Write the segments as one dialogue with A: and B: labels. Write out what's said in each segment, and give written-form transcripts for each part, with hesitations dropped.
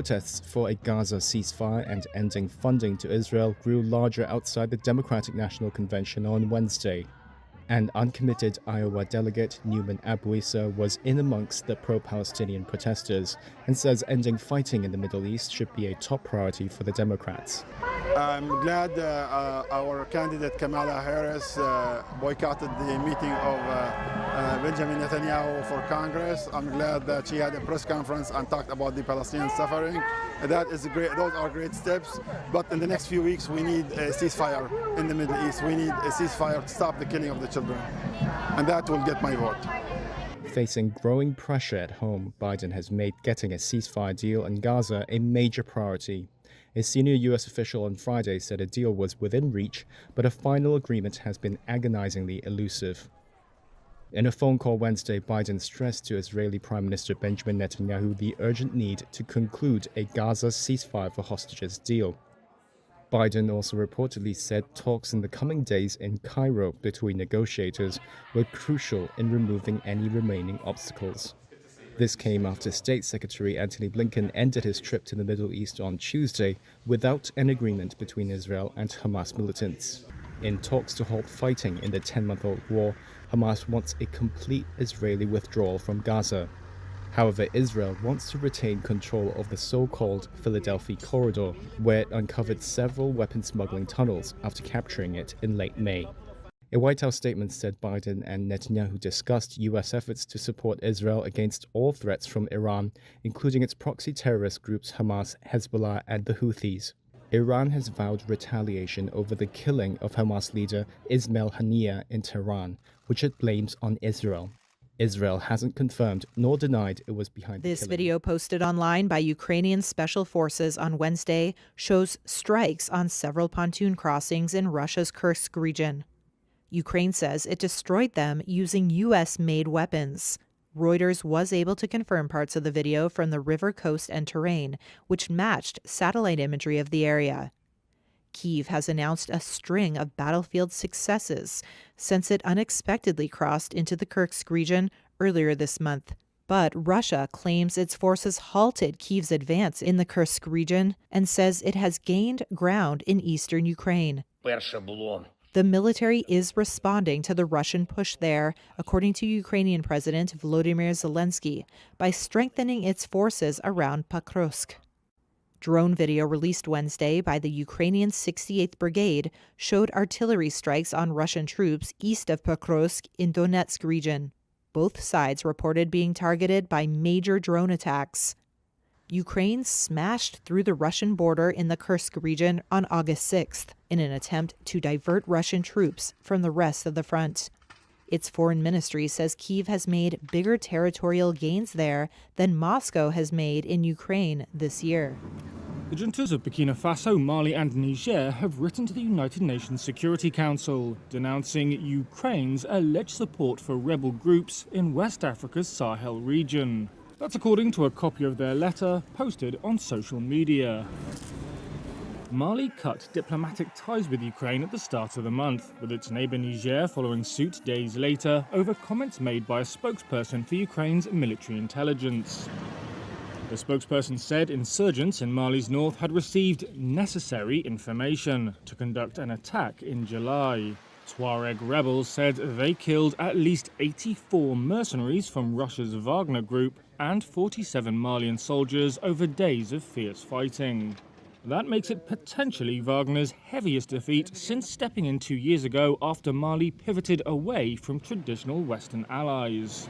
A: Protests for a Gaza ceasefire and ending funding to Israel grew larger outside the Democratic National Convention on Wednesday. An uncommitted Iowa delegate, Newman Abuisa, was in amongst the pro-Palestinian protesters and says ending fighting in the Middle East should be a top priority for the Democrats.
B: I'm glad our candidate Kamala Harris boycotted the meeting of Benjamin Netanyahu for Congress. I'm glad that she had a press conference and talked about the Palestinian suffering. That is great. Those are great steps. But in the next few weeks, we need a ceasefire in the Middle East. We need a ceasefire to stop the killing of the children. And that will get my vote.
A: Facing growing pressure at home, Biden has made getting a ceasefire deal in Gaza a major priority. A senior U.S. official on Friday said a deal was within reach, but a final agreement has been agonizingly elusive. In a phone call Wednesday, Biden stressed to Israeli Prime Minister Benjamin Netanyahu the urgent need to conclude a Gaza ceasefire for hostages deal. Biden also reportedly said talks in the coming days in Cairo between negotiators were crucial in removing any remaining obstacles. This came after State Secretary Antony Blinken ended his trip to the Middle East on Tuesday without an agreement between Israel and Hamas militants. In talks to halt fighting in the 10-month-old war, Hamas wants a complete Israeli withdrawal from Gaza. However, Israel wants to retain control of the so-called Philadelphia Corridor, where it uncovered several weapon smuggling tunnels after capturing it in late May. A White House statement said Biden and Netanyahu discussed U.S. efforts to support Israel against all threats from Iran, including its proxy terrorist groups Hamas, Hezbollah, and the Houthis. Iran has vowed retaliation over the killing of Hamas leader Ismail Haniyeh in Tehran, which it blames on Israel. Israel hasn't confirmed nor denied it was behind the killing.
C: This video posted online by Ukrainian special forces on Wednesday shows strikes on several pontoon crossings in Russia's Kursk region. Ukraine says it destroyed them using U.S.-made weapons. Reuters was able to confirm parts of the video from the river coast and terrain, which matched satellite imagery of the area. Kyiv has announced a string of battlefield successes since it unexpectedly crossed into the Kursk region earlier this month. But Russia claims its forces halted Kyiv's advance in the Kursk region and says it has gained ground in eastern Ukraine. The military is responding to the Russian push there, according to Ukrainian President Volodymyr Zelensky, by strengthening its forces around Pakrovsk. Drone video released Wednesday by the Ukrainian 68th Brigade showed artillery strikes on Russian troops east of Pakrovsk in Donetsk region. Both sides reported being targeted by major drone attacks. Ukraine smashed through the Russian border in the Kursk region on August 6th in an attempt to divert Russian troops from the rest of the front. Its foreign ministry says Kyiv has made bigger territorial gains there than Moscow has made in Ukraine this year.
D: The juntas of Burkina Faso, Mali and Niger have written to the United Nations Security Council, denouncing Ukraine's alleged support for rebel groups in West Africa's Sahel region. That's according to a copy of their letter posted on social media. Mali cut diplomatic ties with Ukraine at the start of the month, with its neighbour Niger following suit days later over comments made by a spokesperson for Ukraine's military intelligence. The spokesperson said insurgents in Mali's north had received necessary information to conduct an attack in July. Tuareg rebels said they killed at least 84 mercenaries from Russia's Wagner group and 47 Malian soldiers over days of fierce fighting. That makes it potentially Wagner's heaviest defeat since stepping in 2 years ago after Mali pivoted away from traditional Western allies.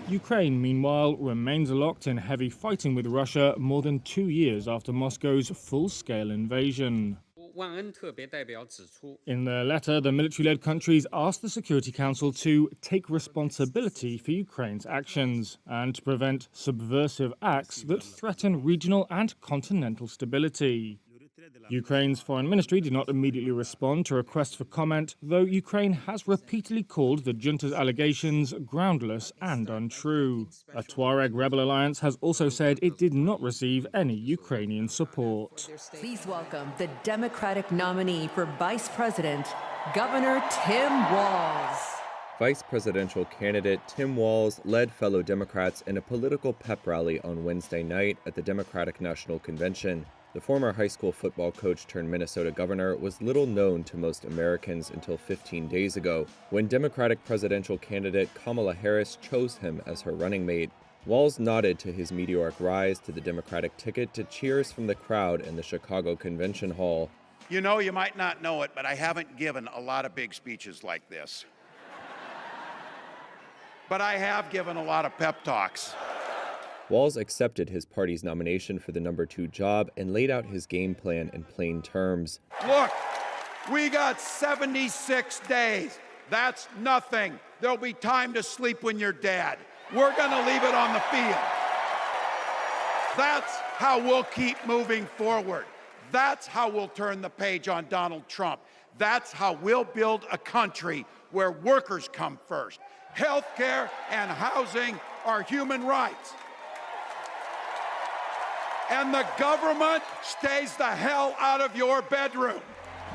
D: Ukraine, meanwhile, remains locked in heavy fighting with Russia more than 2 years after Moscow's full-scale invasion. In their letter, the military-led countries asked the Security Council to take responsibility for Ukraine's actions and to prevent subversive acts that threaten regional and continental stability. Ukraine's foreign ministry did not immediately respond to requests for comment, though Ukraine has repeatedly called the junta's allegations groundless and untrue. A Tuareg rebel alliance has also said it did not receive any Ukrainian support.
E: Please welcome the Democratic nominee for Vice President, Governor Tim Walz. Vice presidential candidate Tim Walz led fellow Democrats in a political pep rally on Wednesday night at the Democratic National Convention. The former high school football coach turned Minnesota governor was little known to most Americans until 15 days ago, when Democratic presidential candidate Kamala Harris chose him as her running mate. Walz nodded to his meteoric rise to the Democratic ticket to cheers from the crowd in the Chicago Convention Hall.
F: You know, you might not know it, but I haven't given a lot of big speeches like this. But I have given a lot of pep talks.
E: Walz accepted his party's nomination for the number 2 job and laid out his game plan in plain terms.
F: Look, we got 76 days. That's nothing. There'll be time to sleep when you're dead. We're going to leave it on the field. That's how we'll keep moving forward. That's how we'll turn the page on Donald Trump. That's how we'll build a country where workers come first. Healthcare and housing are human rights. And the government stays the hell out of your bedroom.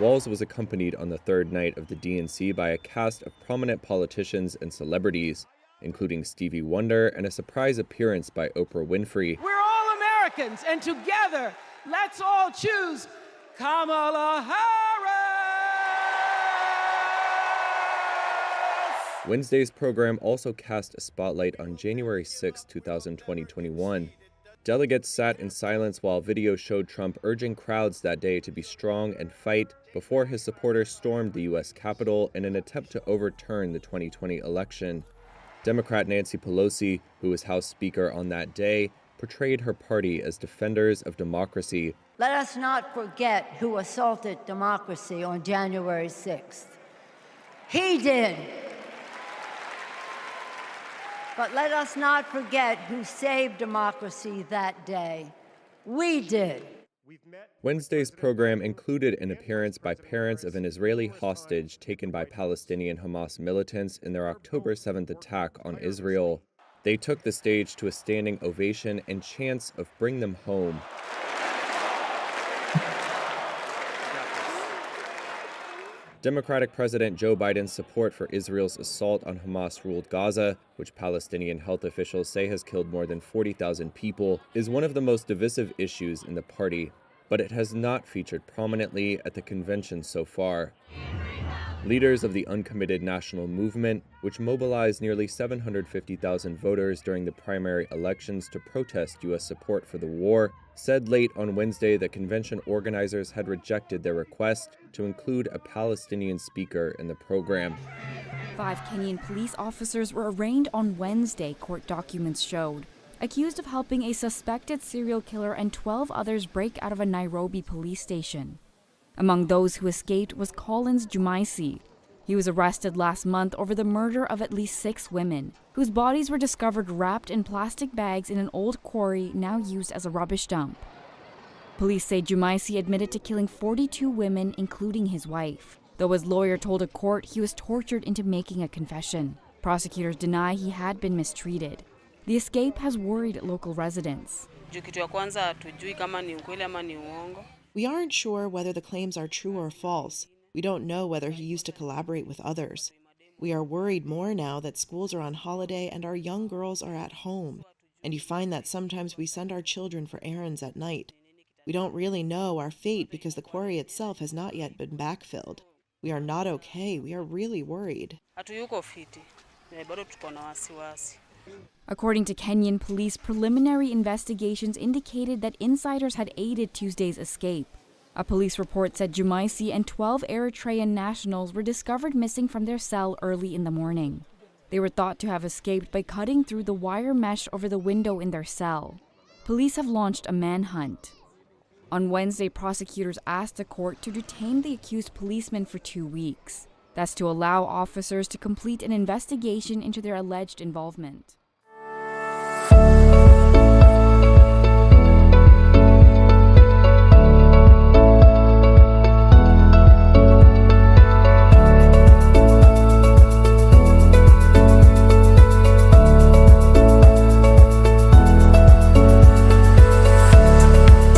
E: Walz was accompanied on the third night of the DNC by a cast of prominent politicians and celebrities, including Stevie Wonder and a surprise appearance by Oprah Winfrey.
G: We're all Americans, and together, let's all choose Kamala Harris!
E: Wednesday's program also cast a spotlight on January 6, 2021. Delegates sat in silence while video showed Trump urging crowds that day to be strong and fight before his supporters stormed the U.S. Capitol in an attempt to overturn the 2020 election. Democrat Nancy Pelosi, who was House Speaker on that day, portrayed her party as defenders of democracy.
H: Let us not forget who assaulted democracy on January 6th. He did. But let us not forget who saved democracy that day. We did.
E: Wednesday's program included an appearance by parents of an Israeli hostage taken by Palestinian Hamas militants in their October 7th attack on Israel. They took the stage to a standing ovation and chants of "Bring them home." Democratic President Joe Biden's support for Israel's assault on Hamas-ruled Gaza, which Palestinian health officials say has killed more than 40,000 people, is one of the most divisive issues in the party, but it has not featured prominently at the convention so far. Leaders of the Uncommitted National Movement, which mobilized nearly 750,000 voters during the primary elections to protest U.S. support for the war, said late on Wednesday that convention organizers had rejected their request to include a Palestinian speaker in the program.
I: 5 Kenyan police officers were arraigned on Wednesday, court documents showed, accused of helping a suspected serial killer and 12 others break out of a Nairobi police station. Among those who escaped was Collins Jumaisi. He was arrested last month over the murder of at least 6 women, whose bodies were discovered wrapped in plastic bags in an old quarry now used as a rubbish dump. Police say Jumaisi admitted to killing 42 women, including his wife, though his lawyer told a court he was tortured into making a confession. Prosecutors deny he had been mistreated. The escape has worried local residents.
J: We aren't sure whether the claims are true or false. We don't know whether he used to collaborate with others. We are worried more now that schools are on holiday and our young girls are at home. And you find that sometimes we send our children for errands at night. We don't really know our fate because the quarry itself has not yet been backfilled. We are not okay. We are really worried.
I: According to Kenyan police, preliminary investigations indicated that insiders had aided Tuesday's escape. A police report said Jumaisi and 12 Eritrean nationals were discovered missing from their cell early in the morning. They were thought to have escaped by cutting through the wire mesh over the window in their cell. Police have launched a manhunt. On Wednesday, prosecutors asked the court to detain the accused policemen for 2 weeks. That's to allow officers to complete an investigation into their alleged involvement.